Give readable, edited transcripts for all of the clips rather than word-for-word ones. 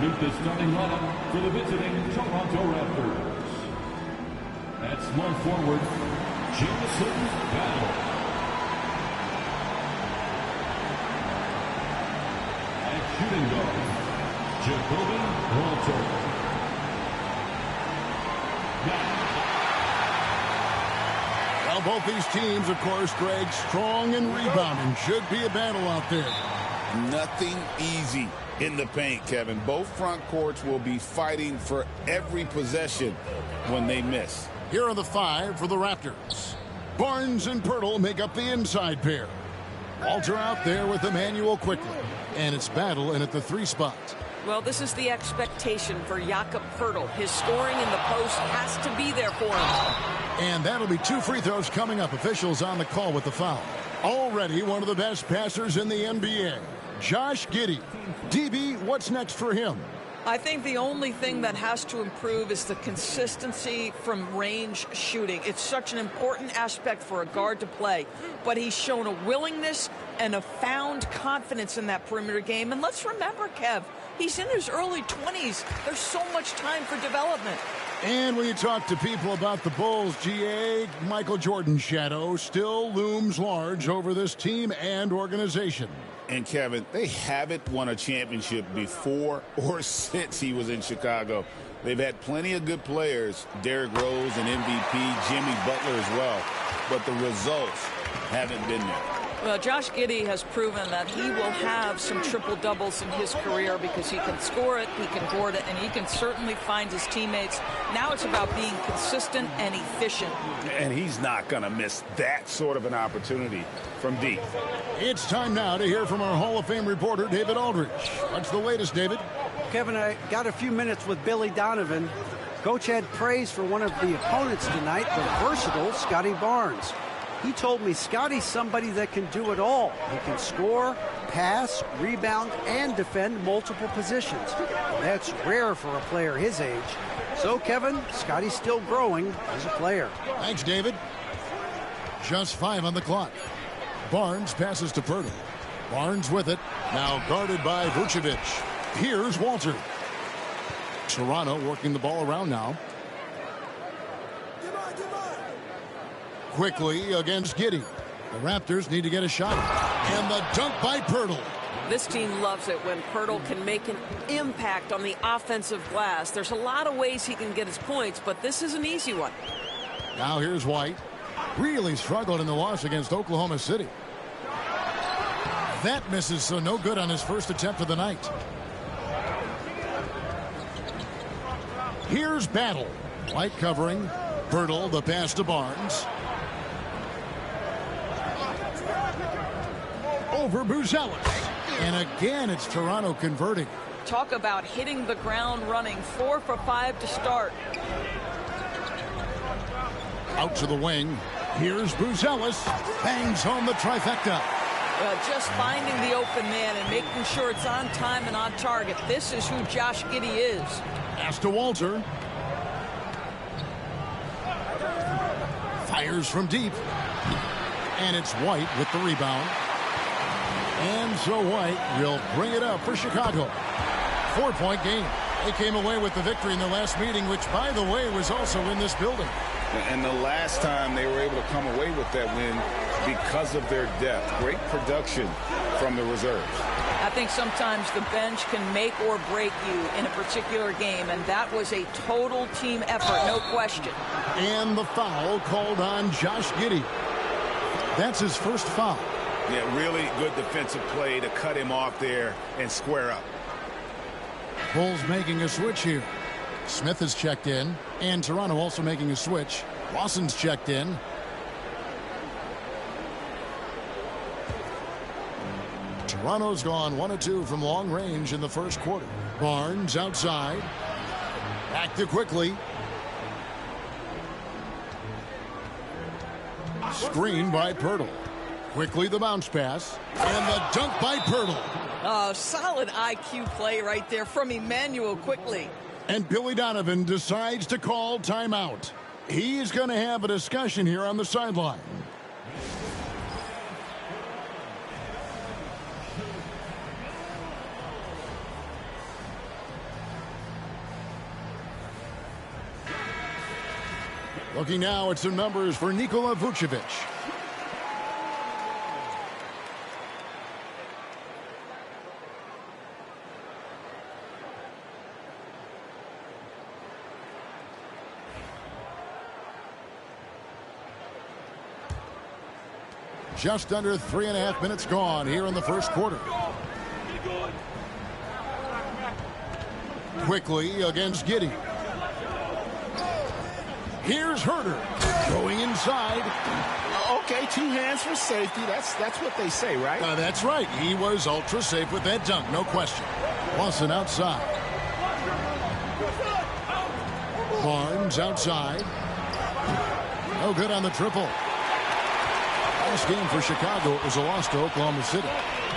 Meet the starting lineup for the visiting Toronto Raptors. At small forward, Jameson Battle. At shooting guard, Jacoby Walter. Well, both these teams, of course, Greg, strong and rebounding. Should be a battle out there. Nothing easy in the paint, Kevin. Both front courts will be fighting for every possession when they miss. Here are the five for the Raptors. Barnes and Pirtle make up the inside pair. Walter out there with Emmanuel quickly. And it's Battle in at the 3 spot. Well, this is the expectation for Jakob Pirtle. His scoring in the post has to be there for him. And that'll be 2 free throws coming up. Officials on the call with the foul. Already one of the best passers in the NBA. Josh Giddey. DB, what's next for him? I think the only thing that has to improve is the consistency from range shooting. It's such an important aspect for a guard to play, but he's shown a willingness and a found confidence in that perimeter game. And let's remember, Kev, he's in his early 20s. There's so much time for development. And when you talk to people about the Bulls, GA, Michael Jordan's shadow still looms large over this team and organization. And, Kevin, they haven't won a championship before or since he was in Chicago. They've had plenty of good players, Derrick Rose and MVP, Jimmy Butler as well, but the results haven't been there. Well, Josh Giddey has proven that he will have some triple-doubles in his career because he can score it, he can board it, and he can certainly find his teammates. Now it's about being consistent and efficient. And he's not going to miss that sort of an opportunity from deep. It's time now to hear from our Hall of Fame reporter, David Aldridge. What's the latest, David? Kevin, I got a few minutes with Billy Donovan. Coach had praise for one of the opponents tonight, the versatile Scotty Barnes. He told me Scotty's somebody that can do it all. He can score, pass, rebound, and defend multiple positions. That's rare for a player his age. So, Kevin, Scotty's still growing as a player. Thanks, David. Just 5 on the clock. Barnes passes to Pirtle. Barnes with it. Now guarded by Vucevic. Here's Walter. Toronto working the ball around now. Quickly against Giddey. The Raptors need to get a shot. And the dunk by Pirtle. This team loves it when Pirtle can make an impact on the offensive glass. There's a lot of ways he can get his points, but this is an easy one. Now here's White. Really struggled in the loss against Oklahoma City. That misses, so no good on his first attempt of the night. Here's Battle. White covering. Pirtle, the pass to Barnes. Over Buzelis. And again, it's Toronto converting. Talk about hitting the ground running. 4 for 5 to start. Out to the wing. Here's Buzelis. Bangs home the trifecta. Just finding the open man and making sure it's on time and on target. This is who Josh Giddey is. Pass to Walter. Fires from deep. And it's White with the rebound. And so White will bring it up for Chicago. 4-point game. They came away with the victory in their last meeting, which, by the way, was also in this building. And the last time they were able to come away with that win because of their depth. Great production from the reserves. I think sometimes the bench can make or break you in a particular game, and that was a total team effort, no question. And the foul called on Josh Giddey. That's his first foul. Yeah, really good defensive play to cut him off there and square up. Bulls making a switch here. Smith has checked in, and Toronto also making a switch. Lawson's checked in. Toronto's gone 1 of 2 from long range in the first quarter. Barnes outside. Back to quickly. Screen by Pirtle. Quickly the bounce pass. And the dunk by Pirtle. Solid IQ play right there from Emmanuel quickly. And Billy Donovan decides to call timeout. He's going to have a discussion here on the sideline. Looking now at some numbers for Nikola Vucevic. Just under 3.5 minutes gone here in the first quarter. Quickly against Giddey. Here's Herter going inside. Okay, 2 hands for safety. That's what they say, right? That's right. He was ultra safe with that dunk, no question. Lawson outside. Barnes outside. No good on the triple. Last game for Chicago, it was a loss to Oklahoma City.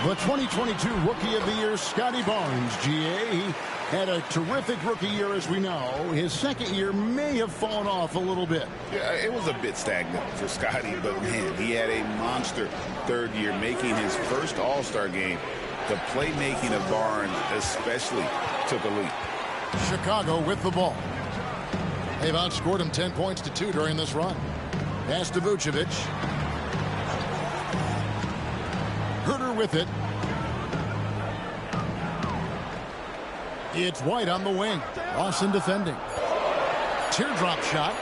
The 2022 Rookie of the Year, Scotty Barnes, GA. He had a terrific rookie year, as we know. His second year may have fallen off a little bit. Yeah, it was a bit stagnant for Scotty, but man, he had a monster third year, making his first All-Star game. The playmaking of Barnes especially took a leap. Chicago with the ball. They've outscored him 10 points to 2 during this run. Pass to Vucevic. Herter with it. It's White on the wing. Lawson defending. Teardrop shot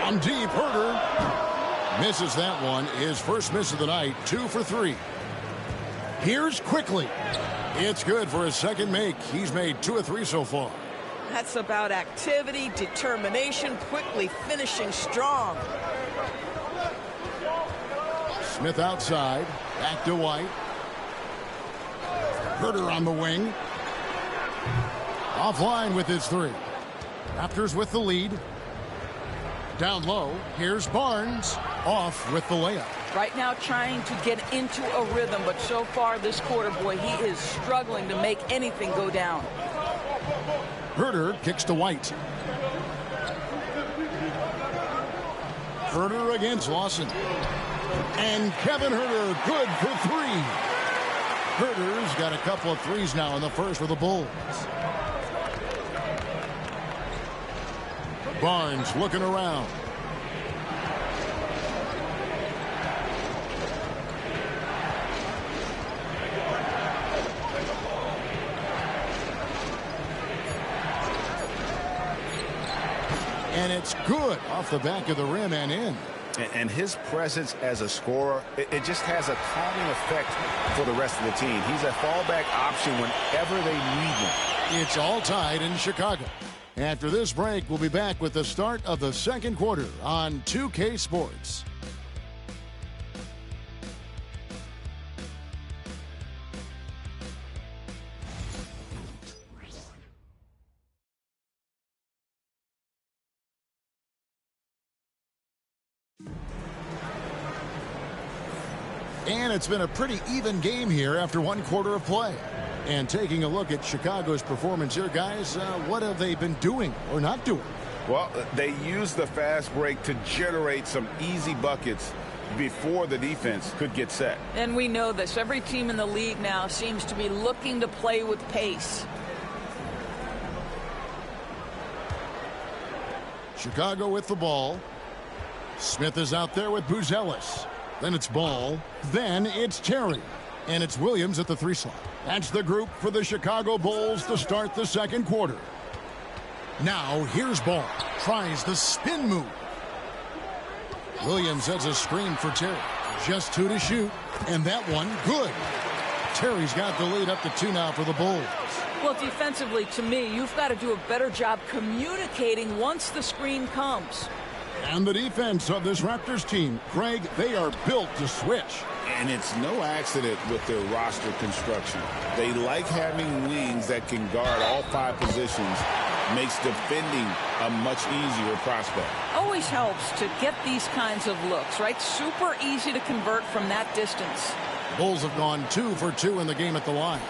from deep. Herter misses that one. His first miss of the night. 2 for 3. Here's Quickly. It's good for his second make. He's made 2 of 3 so far. That's about activity, determination, Quickly finishing strong. Smith outside. Back to White. Herter on the wing. Offline with his 3. Raptors with the lead. Down low. Here's Barnes. Off with the layup. Right now trying to get into a rhythm, but so far this quarter, boy, he is struggling to make anything go down. Herter kicks to White. Herter against Lawson. And Kevin Herter, good for 3. Herter's got a couple of threes now in the first for the Bulls. Barnes looking around. And it's good off the back of the rim and in. And his presence as a scorer, it just has a calming effect for the rest of the team. He's a fallback option whenever they need him. It's all tied in Chicago. After this break, we'll be back with the start of the second quarter on 2K Sports. And it's been a pretty even game here after one quarter of play. And taking a look at Chicago's performance here, guys, what have they been doing or not doing? Well, they used the fast break to generate some easy buckets before the defense could get set. And we know this. Every team in the league now seems to be looking to play with pace. Chicago with the ball. Smith is out there with Buzelis. Then it's Ball. Then it's Terry. And it's Williams at the 3 slot. That's the group for the Chicago Bulls to start the second quarter. Now here's Ball. Tries the spin move. Williams has a screen for Terry. Just 2 to shoot. And that one, good. Terry's got the lead up to 2 now for the Bulls. Well, defensively, to me, you've got to do a better job communicating once the screen comes. And the defense of this Raptors team, Craig, they are built to switch. And it's no accident with their roster construction. They like having wings that can guard all 5 positions. Makes defending a much easier prospect. Always helps to get these kinds of looks, right? Super easy to convert from that distance. Bulls have gone 2 for 2 in the game at the line.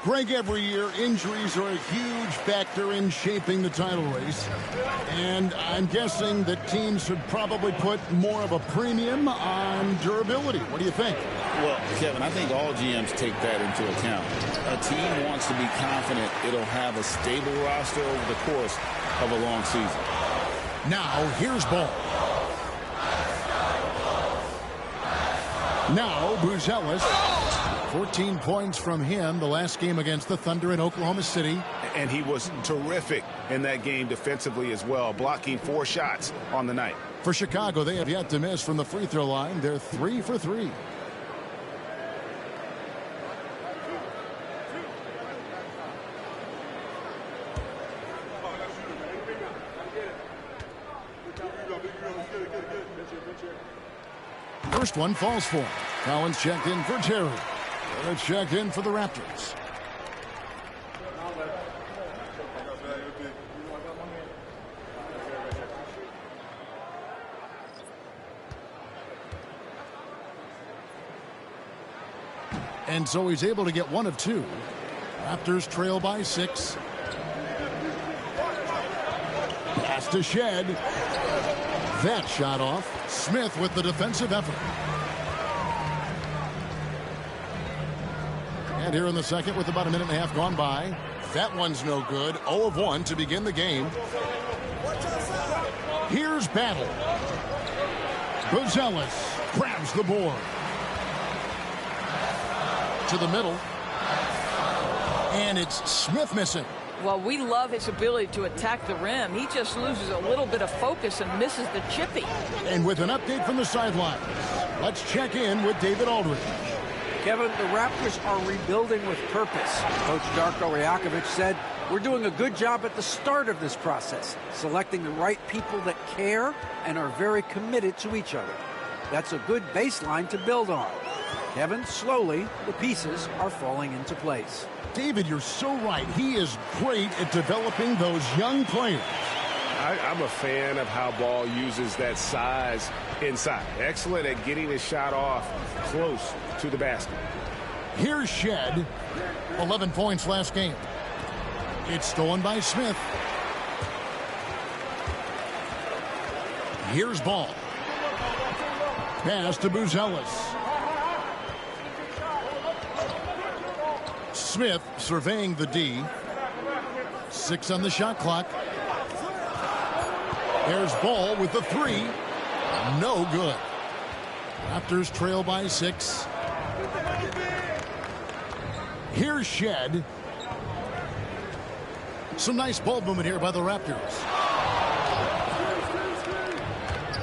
Greg, every year injuries are a huge factor in shaping the title race. And I'm guessing that teams should probably put more of a premium on durability. What do you think? Well, Kevin, I think all GMs take that into account. A team wants to be confident it'll have a stable roster over the course of a long season. Now, here's Ball. Now, Buzelis. 14 points from him the last game against the Thunder in Oklahoma City. And he was terrific in that game defensively as well, blocking 4 shots on the night. For Chicago, they have yet to miss from the free throw line. They're 3 for 3. First one falls for him. Collins checked in for Terry. Checked in for the Raptors. And so he's able to get 1 of 2. Raptors trail by 6. Pass to Shed. That shot off. Smith with the defensive effort. And here in the second with about a minute and a half gone by. That one's no good. 0 of 1 to begin the game. Here's Battle. Buzelis grabs the board. To the middle. And it's Smith missing. Well, we love his ability to attack the rim. He just loses a little bit of focus and misses the chippy. And with an update from the sidelines, let's check in with David Aldridge. Kevin, the Raptors are rebuilding with purpose. Coach Darko Rajakovic said, we're doing a good job at the start of this process, selecting the right people that care and are very committed to each other. That's a good baseline to build on. Kevin, slowly, the pieces are falling into place. David, you're so right. He is great at developing those young players. I'm a fan of how Ball uses that size inside. Excellent at getting his shot off close to the basket. Here's Shed. 11 points last game. It's stolen by Smith. Here's Ball. Pass to Buzelis. Smith surveying the D. 6 on the shot clock. There's Ball with the 3. No good. Raptors trail by 6. Here's Shed. Some nice ball movement here by the Raptors.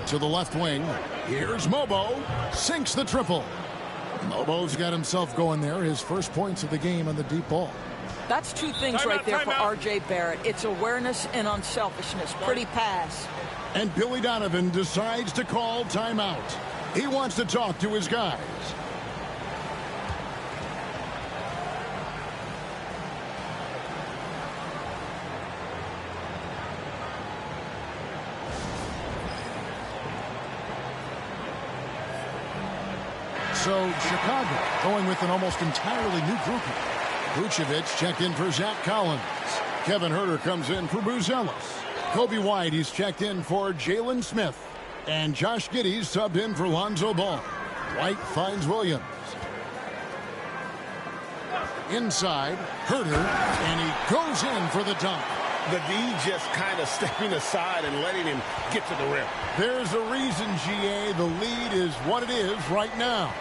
To the left wing. Here's Mobo. Sinks the triple. Mobo's got himself going there. His first points of the game on the deep ball. That's 2 things right there for R.J. Barrett. It's awareness and unselfishness. Pretty pass. And Billy Donovan decides to call timeout. He wants to talk to his guys. So Chicago going with an almost entirely new group. Vucevic checked in for Zach Collins. Kevin Huerter comes in for Buzelis. Kobe White, he's checked in for Jalen Smith. And Josh Giddey's subbed in for Lonzo Ball. White finds Williams. Inside, Huerter, and he goes in for the dunk. The D just kind of stepping aside and letting him get to the rim. There's a reason, GA, the lead is what it is right now.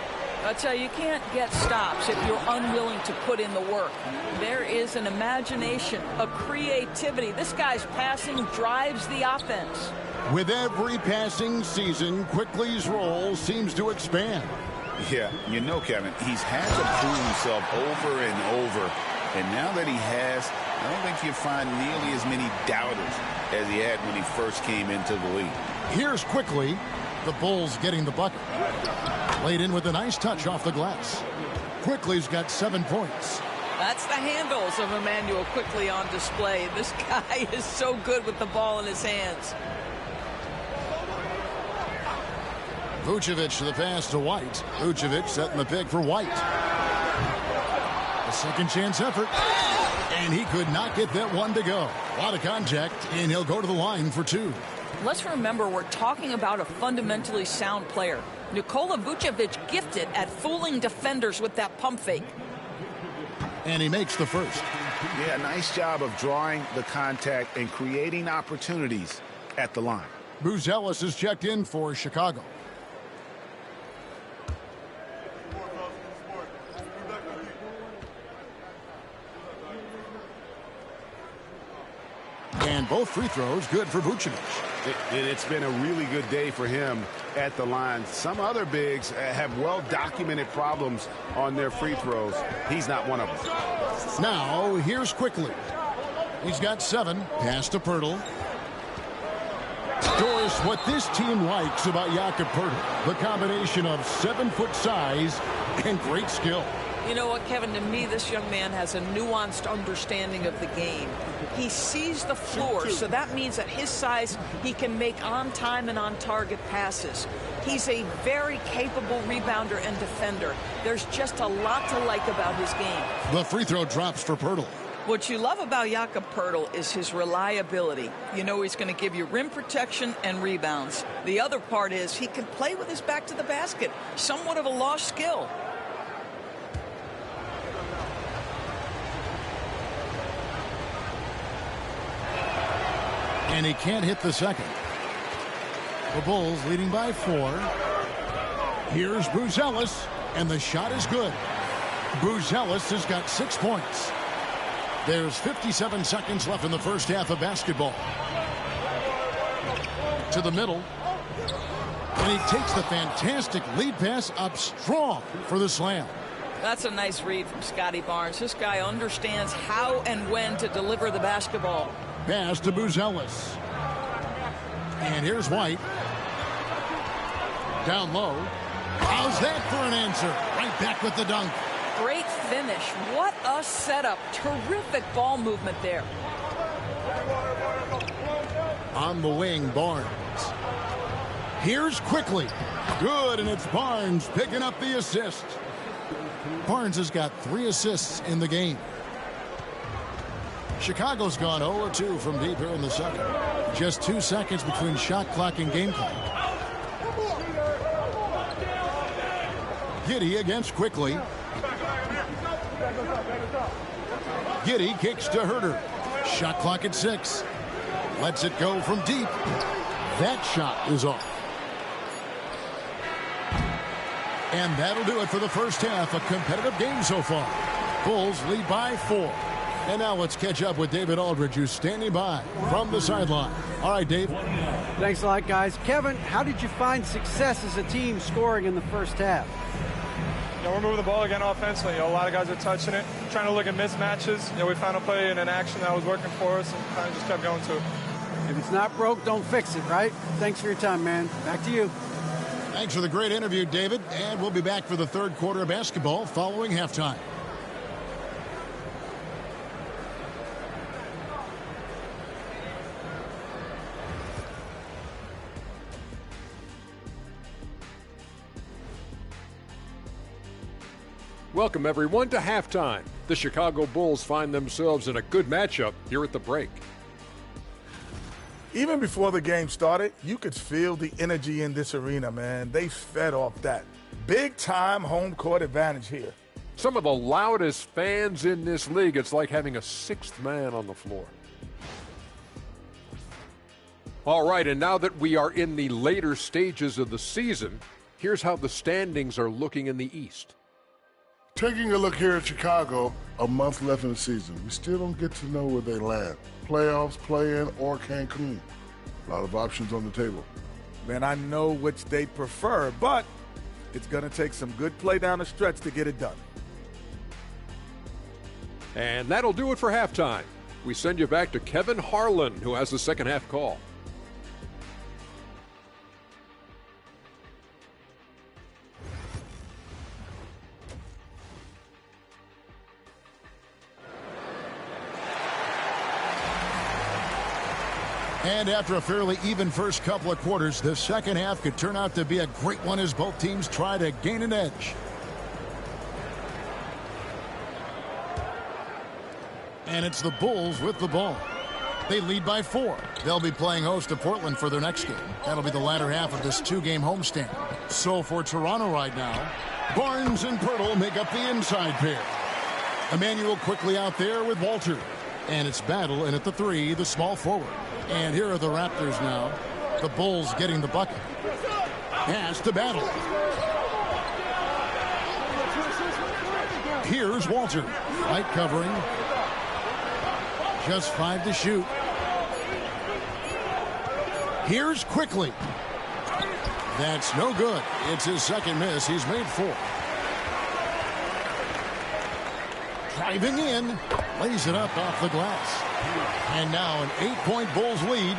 I tell you can't get stops if you're unwilling to put in the work. There is an imagination, a creativity. This guy's passing drives the offense. With every passing season, Quickly's role seems to expand. Yeah, you know, Kevin, he's had to prove himself over and over. And now that he has, I don't think you find nearly as many doubters as he had when he first came into the league. Here's Quickly. The Bulls getting the bucket. Laid in with a nice touch off the glass. Quickly's got 7 points. That's the handles of Emmanuel Quickly on display. This guy is so good with the ball in his hands. Vucevic to the pass to White. Vucevic setting the pick for White. The Second chance effort. And he could not get that one to go. A lot of contact, and he'll go to the line for two. Let's remember, we're talking about a fundamentally sound player. Nikola Vucevic gifted at fooling defenders with that pump fake. And he makes the first. Yeah, nice job of drawing the contact and creating opportunities at the line. Buzelis is checked in for Chicago. And both free throws good for Vucevic. It's been a really good day for him at the line. Some other bigs have well-documented problems on their free throws. He's not one of them. Now, here's Quickly. He's got 7. Pass to Poeltl. Doris, what this team likes about Jakob Poeltl, the combination of 7-foot size and great skill. You know what, Kevin, to me, this young man has a nuanced understanding of the game. He sees the floor, so that means at his size, he can make on-time and on-target passes. He's a very capable rebounder and defender. There's just a lot to like about his game. The free throw drops for Poeltl. What you love about Jakob Poeltl is his reliability. You know he's going to give you rim protection and rebounds. The other part is he can play with his back to the basket, somewhat of a lost skill. And he can't hit the second. The Bulls leading by 4. Here's Buzelis, and the shot is good. Buzelis has got 6 points. There's 57 seconds left in the first half of basketball. To the middle. And he takes the fantastic lead pass up strong for the slam. That's a nice read from Scotty Barnes. This guy understands how and when to deliver the basketball. Pass to Buzelis. And here's White. Down low. How's that for an answer? Right back with the dunk. Great finish. What a setup. Terrific ball movement there. On the wing, Barnes. Here's Quickly. Good, and it's Barnes picking up the assist. Barnes has got 3 assists in the game. Chicago's gone 0-2 from deep here in the second. Just 2 seconds between shot clock and game clock. Giddey against Quickly. Giddey kicks to Herter. Shot clock at 6. Lets it go from deep. That shot is off. And that'll do it for the first half. A competitive game so far. Bulls lead by 4. And now let's catch up with David Aldridge, who's standing by from the sideline. All right, Dave. Thanks a lot, guys. Kevin, how did you find success as a team scoring in the first half? We're moving the ball again offensively. A lot of guys are touching it, trying to look at mismatches. We found a play in an action that was working for us and kind of just kept going to it. If it's not broke, don't fix it, right? Thanks for your time, man. Back to you. Thanks for the great interview, David. And we'll be back for the third quarter of basketball following halftime. Welcome, everyone, to halftime. The Chicago Bulls find themselves in a good matchup here at the break. Even before the game started, you could feel the energy in this arena, man. They fed off that. Big-time home court advantage here. Some of the loudest fans in this league. It's like having a 6th man on the floor. All right, and now that we are in the later stages of the season, here's how the standings are looking in the East. Taking a look here at Chicago, a month left in the season. We still don't get to know where they land. Playoffs, play-in, or Cancun. A lot of options on the table. Man, I know which they prefer, but it's going to take some good play down the stretch to get it done. And that'll do it for halftime. We send you back to Kevin Harlan, who has the second half call. And after a fairly even first couple of quarters, the second half could turn out to be a great one as both teams try to gain an edge. And it's the Bulls with the ball. They lead by 4. They'll be playing host to Portland for their next game. That'll be the latter half of this 2-game homestand. So for Toronto right now, Barnes and Pirtle make up the inside pair. Emmanuel quickly out there with Walter. And it's Battle in at the 3, the small forward. And here are the Raptors now. The Bulls getting the bucket. Pass to Battle. Here's Walter. Light covering. Just 5 to shoot. Here's Quickly. That's no good. It's his second miss. He's made 4. Driving in. Lays it up off the glass. And now an 8-point Bulls lead.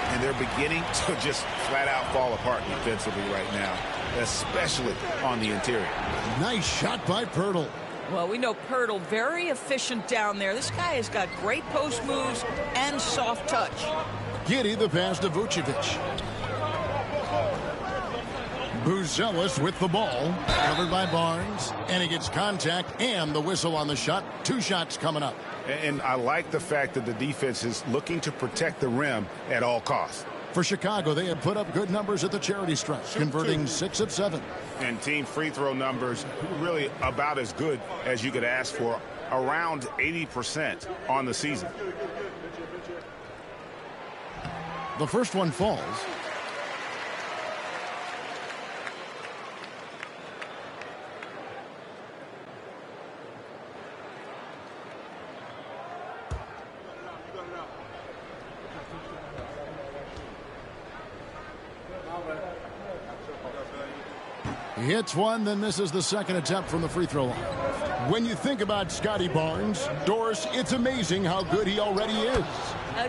And they're beginning to just flat out fall apart defensively right now, especially on the interior. Nice shot by Pirtle. Well, we know Pirtle very efficient down there. This guy has got great post moves and soft touch. Giddey the pass to Vucevic. Buzelis with the ball. Covered by Barnes. And he gets contact and the whistle on the shot. 2 shots coming up. And I like the fact that the defense is looking to protect the rim at all costs. For Chicago, they have put up good numbers at the charity stripe, converting 6 of 7. And team free throw numbers really about as good as you could ask for, around 80% on the season. The first one falls. He hits one, then misses the second attempt from the free throw line. When you think about Scotty Barnes, Doris, it's amazing how good he already is.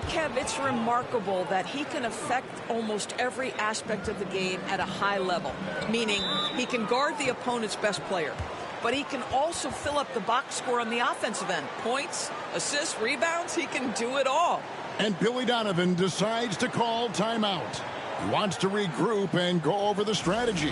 Kev, it's remarkable that he can affect almost every aspect of the game at a high level, meaning he can guard the opponent's best player, but he can also fill up the box score on the offensive end. Points, assists, rebounds, he can do it all. And Billy Donovan decides to call timeout. He wants to regroup and go over the strategy.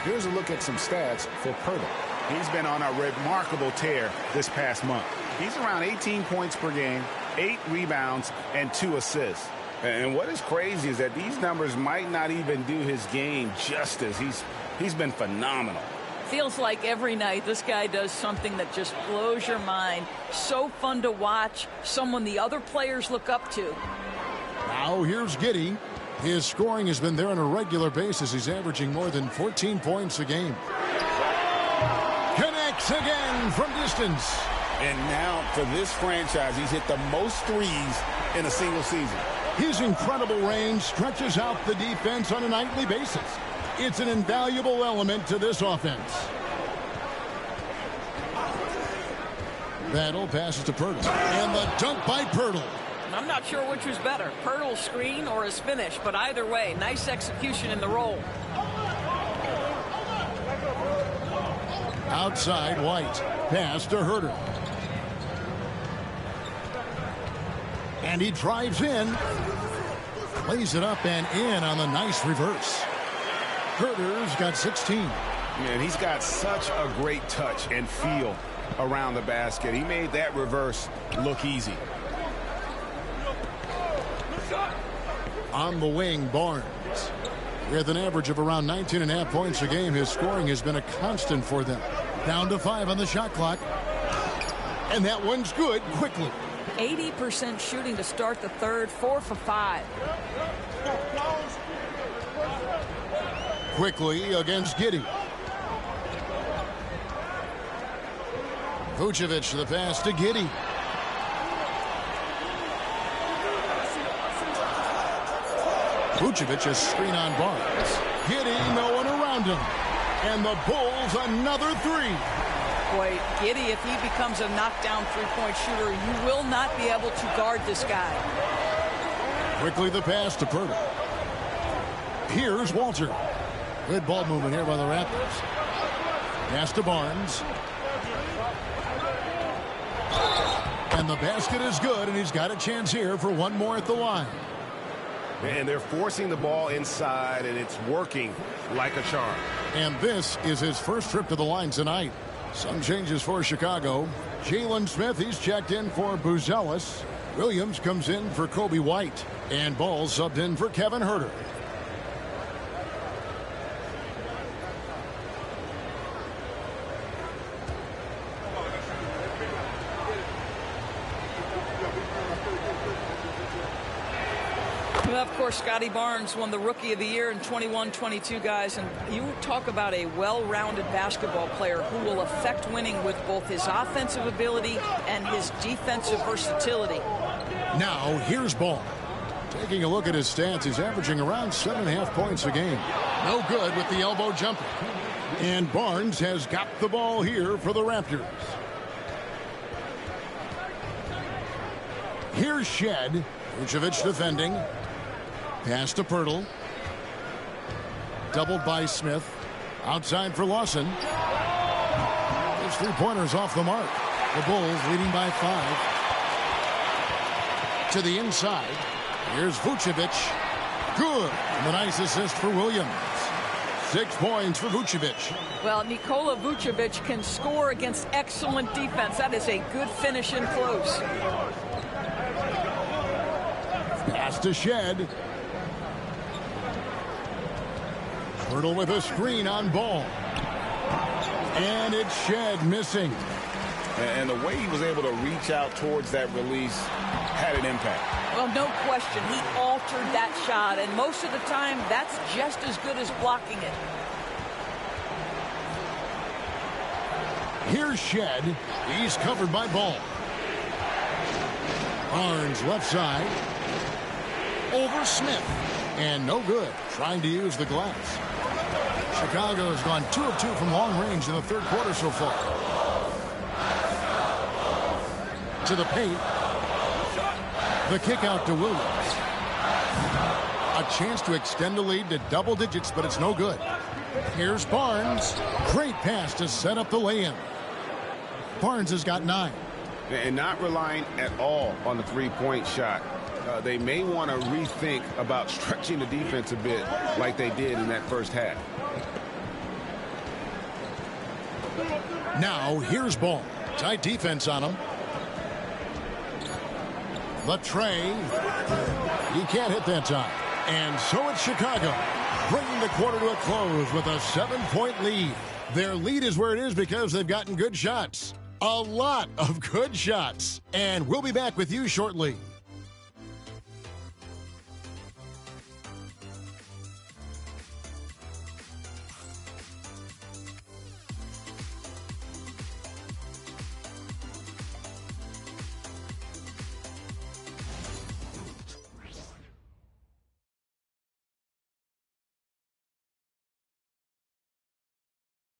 Here's a look at some stats for Pirtle. He's been on a remarkable tear this past month. He's around 18 points per game, 8 rebounds, and 2 assists. And what is crazy is that these numbers might not even do his game justice. He's been phenomenal. Feels like every night this guy does something that just blows your mind. So fun to watch, someone the other players look up to. Now here's Giddey. His scoring has been there on a regular basis. He's averaging more than 14 points a game. Connects again from distance. And now for this franchise, he's hit the most threes in a single season. His incredible range stretches out the defense on a nightly basis. It's an invaluable element to this offense. Battle passes to Pirtle. And the dunk by Pirtle. I'm not sure which was better, Pirtle's screen or his finish, but either way, nice execution in the roll. Outside, White. Pass to Herter. And he drives in. Lays it up and in on the nice reverse. Herter's got 16. Man, he's got such a great touch and feel around the basket. He made that reverse look easy. On the wing, Barnes. With an average of around 19.5 points a game, his scoring has been a constant for them. Down to 5 on the shot clock. And that one's good quickly. 80% shooting to start the third, 4 for 5. Quickly against Giddey. Vucevic the pass to Giddey. Vucevic a screen on Barnes. Giddey, no one around him. And the Bulls another 3. Boy, Giddey, if he becomes a knockdown three-point shooter, you will not be able to guard this guy. Quickly the pass to Pirtle. Here's Walter. Good ball movement here by the Raptors. Pass to Barnes. And the basket is good, and he's got a chance here for one more at the line. And they're forcing the ball inside, and it's working like a charm. And this is his first trip to the line tonight. Some changes for Chicago. Jalen Smith, he's checked in for Buzelis. Williams comes in for Kobe White. And Ball subbed in for Kevin Huerter. Well, of course, Scotty Barnes won the Rookie of the Year in 21-22, guys. And you talk about a well-rounded basketball player who will affect winning with both his offensive ability and his defensive versatility. Now, here's Ball. Taking a look at his stats, he's averaging around 7.5 points a game. No good with the elbow jumper. And Barnes has got the ball here for the Raptors. Here's Shed. Vucevic defending. Pass to Pirtle. Doubled by Smith. Outside for Lawson. His three-pointers off the mark. The Bulls leading by 5. To the inside. Here's Vucevic. Good. And a nice assist for Williams. 6 points for Vucevic. Well, Nikola Vucevic can score against excellent defense. That is a good finish in close. Pass to Shed. Pirtle with a screen on Ball. And it's Shed missing. And the way he was able to reach out towards that release had an impact. Well, no question. He altered that shot, and most of the time, that's just as good as blocking it. Here's Shed. He's covered by Ball. Barnes left side. Over Smith. And no good. Trying to use the glass. Chicago has gone 2 of 2 from long range in the third quarter so far. To the paint. The kick out to Williams. A chance to extend the lead to double digits, but it's no good. Here's Barnes. Great pass to set up the lay-in. Barnes has got 9. And not relying at all on the three-point shot. They may want to rethink about stretching the defense a bit like they did in that first half. Now, here's Ball. Tight defense on him. Latrey. He can't hit that time. And so it's Chicago, bringing the quarter to a close with a 7-point lead. Their lead is where it is because they've gotten good shots. A lot of good shots. And we'll be back with you shortly.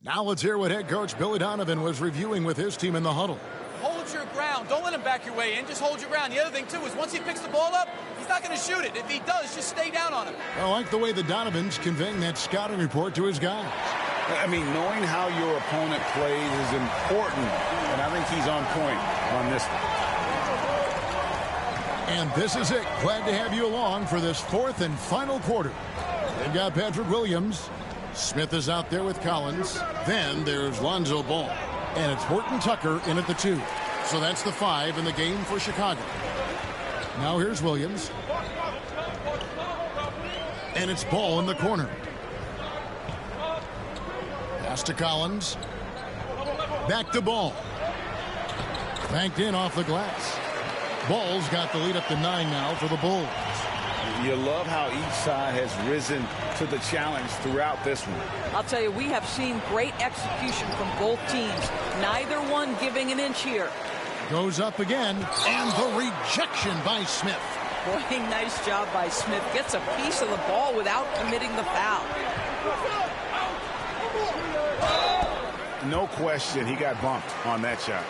Now let's hear what head coach Billy Donovan was reviewing with his team in the huddle. Hold your ground. Don't let him back your way in. Just hold your ground. The other thing, too, is once he picks the ball up, he's not going to shoot it. If he does, just stay down on him. I like the way the Donovan's conveying that scouting report to his guys. I mean, knowing how your opponent plays is important, and I think he's on point on this one. And this is it. Glad to have you along for this fourth and final quarter. They've got Patrick Williams. Smith is out there with Collins. Then there's Lonzo Ball. And it's Horton Tucker in at the 2. So that's the 5 in the game for Chicago. Now here's Williams. And it's Ball in the corner. Pass to Collins. Back to Ball. Banked in off the glass. Ball's got the lead up to 9 now for the Bulls. You love how each side has risen to the challenge throughout this one. I'll tell you, we have seen great execution from both teams. Neither one giving an inch here. Goes up again, and the rejection by Smith. Boy, nice job by Smith. Gets a piece of the ball without committing the foul. No question, he got bumped on that shot.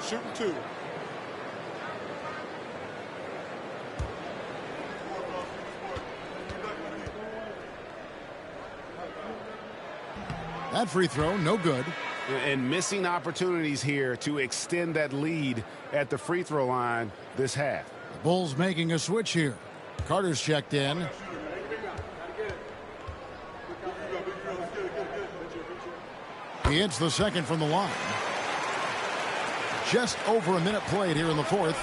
Shooting 2. That free throw, no good. And missing opportunities here to extend that lead at the free throw line this half. The Bulls making a switch here. Carter's checked in. He hits the second from the line. Just over a minute played here in the fourth.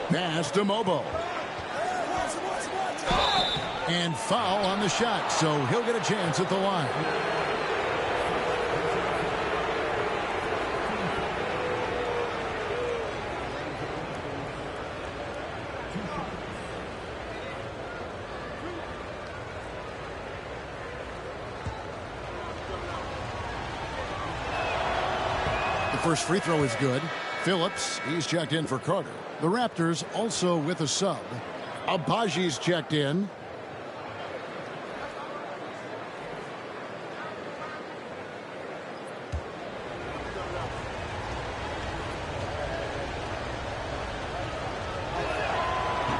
Pass to Mobo. And foul on the shot, so he'll get a chance at the line. The first free throw is good. Phillips, he's checked in for Carter. The Raptors also with a sub. Abaji's checked in.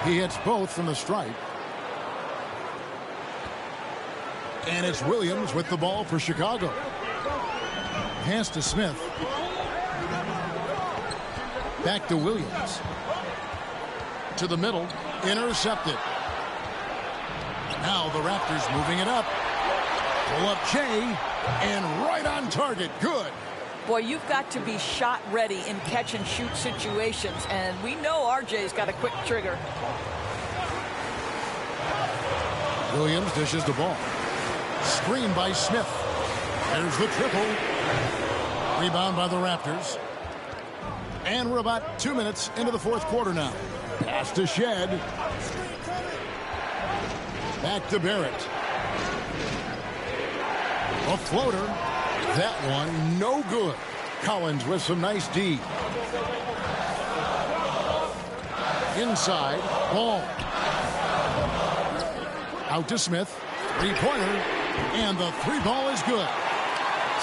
He hits both from the stripe. And it's Williams with the ball for Chicago. Pass to Smith. Back to Williams. To the middle. Intercepted. Now the Raptors moving it up. Pull up Jay. And right on target. Good. Boy, you've got to be shot ready in catch and shoot situations, and we know RJ's got a quick trigger. Williams dishes the ball. Screen by Smith. There's the triple. Rebound by the Raptors. And we're about 2 minutes into the fourth quarter now. Pass to Shed. Back to Barrett. A floater. That one, no good. Collins with some nice D. Inside, ball. Out to Smith. Three-pointer. And the three ball is good.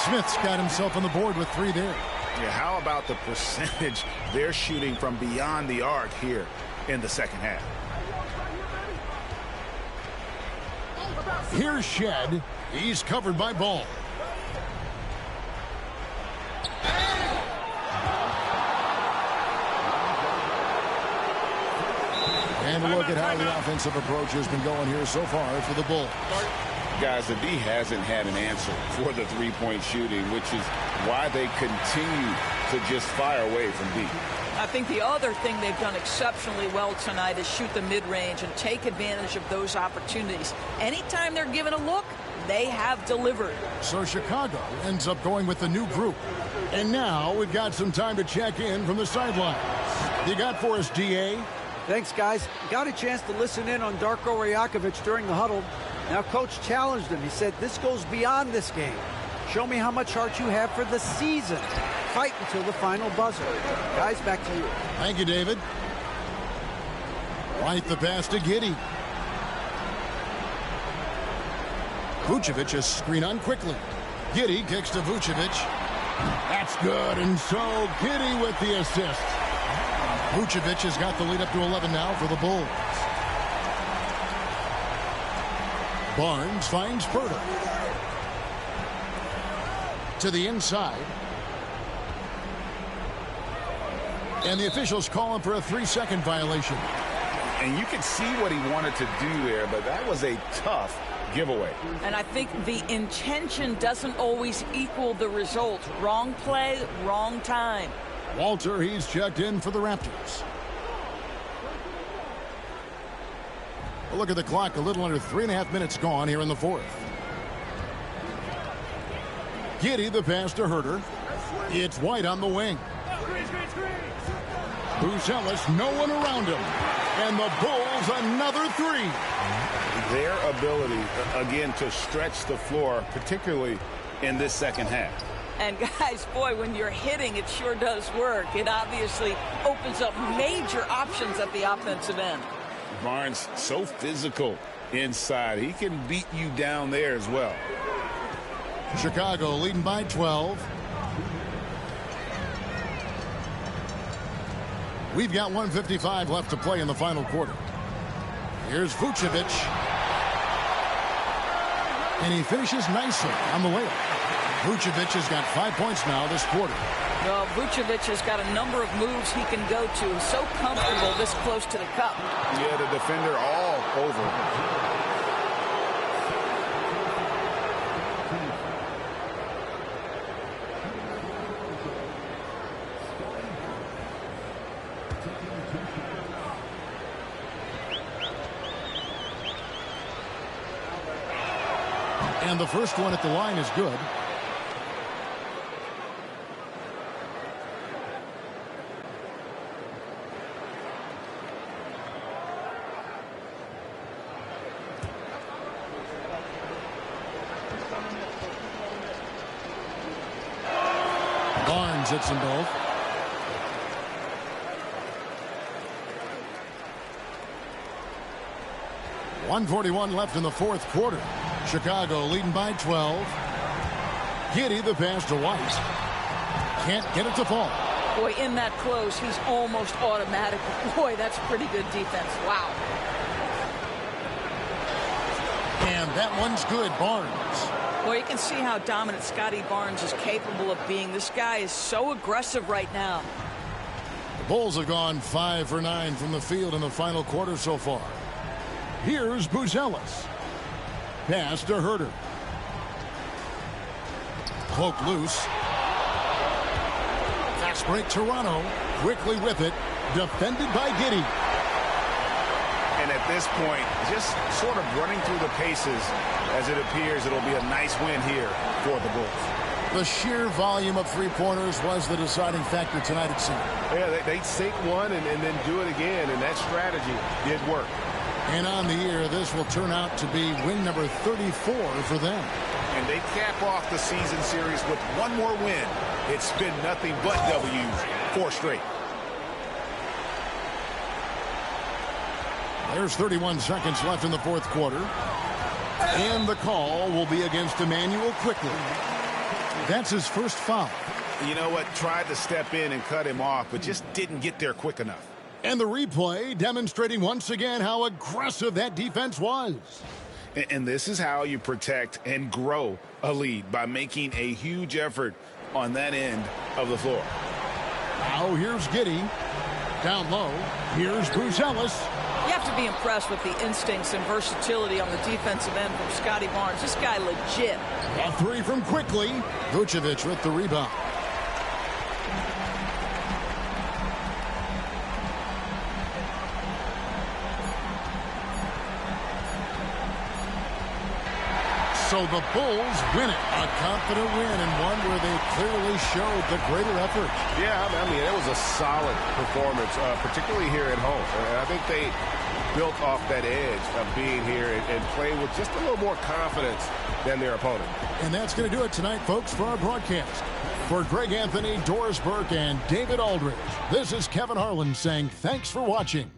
Smith's got himself on the board with 3 there. Yeah, how about the percentage they're shooting from beyond the arc here in the second half? Here's Shed. He's covered by Ball. And look at how the offensive approach has been going here so far for the Bulls. Guys, the D hasn't had an answer for the three-point shooting, which is why they continue to just fire away from deep. I think the other thing they've done exceptionally well tonight is shoot the mid-range and take advantage of those opportunities. Anytime they're given a look, they have delivered. So Chicago ends up going with the new group. And now we've got some time to check in from the sidelines. You got for us, DA? Thanks, guys. Got a chance to listen in on Darko Rajakovic during the huddle. Now, Coach challenged him. He said, this goes beyond this game. Show me how much heart you have for the season. Fight until the final buzzer. Guys, back to you. Thank you, David. Right the pass to Giddey. Vucevic is screen on quickly. Giddey kicks to Vucevic. That's good, and so Giddey with the assist. Vucevic has got the lead up to 11 now for the Bulls. Barnes finds Purtle. To the inside. And the officials call him for a 3-second violation. And you can see what he wanted to do there, but that was a tough giveaway. And I think the intention doesn't always equal the result. Wrong play, wrong time. Walter, he's checked in for the Raptors. A look at the clock, a little under 3.5 minutes gone here in the fourth. Giddey the pass to Herter. It's White on the wing. Buzelis, no one around him. And the Bulls another 3. Their ability, again, to stretch the floor, particularly in this second half. And guys, boy, when you're hitting, it sure does work. It obviously opens up major options at the offensive end. Barnes, so physical inside. He can beat you down there as well. Chicago leading by 12. We've got 1:55 left to play in the final quarter. Here's Vucevic. And he finishes nicely on the layup. Vucevic has got 5 points now this quarter. Well, Vucevic has got a number of moves he can go to. He's so comfortable this close to the cup. Yeah, the defender all over. And the first one at the line is good. Barnes hits them both. .141 left in the fourth quarter. Chicago leading by 12. Giddey the pass to White. Can't get it to fall. Boy, in that close, he's almost automatic. Boy, that's pretty good defense. Wow. And that one's good, Barnes. Boy, you can see how dominant Scotty Barnes is capable of being. This guy is so aggressive right now. The Bulls have gone 5 for 9 from the field in the final quarter so far. Here's Buzelis. Pass to Herter. Poke loose. Fast break Toronto. Quickly with it. Defended by Giddey. And at this point, just sort of running through the paces as it appears it'll be a nice win here for the Bulls. The sheer volume of three-pointers was the deciding factor tonight, it seemed. Yeah, they sink one and then do it again, and that strategy did work. And on the year, this will turn out to be win number 34 for them. And they cap off the season series with one more win. It's been nothing but W's, 4 straight. There's 31 seconds left in the fourth quarter. And the call will be against Emmanuel Quickly. That's his first foul. You know what? Tried to step in and cut him off, but just didn't get there quick enough. And the replay demonstrating once again how aggressive that defense was. And this is how you protect and grow a lead, by making a huge effort on that end of the floor. Now here's Giddey. Down low. Here's Buzelis. You have to be impressed with the instincts and versatility on the defensive end from Scotty Barnes. This guy legit. A three from Quickly. Vucevic with the rebound. So the Bulls win it. A confident win, and one where they clearly showed the greater effort. Yeah, I mean, it was a solid performance, particularly here at home. And I think they built off that edge of being here and playing with just a little more confidence than their opponent. And that's going to do it tonight, folks, for our broadcast. For Greg Anthony, Doris Burke, and David Aldridge, this is Kevin Harlan saying thanks for watching.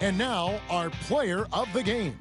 And now, our player of the game.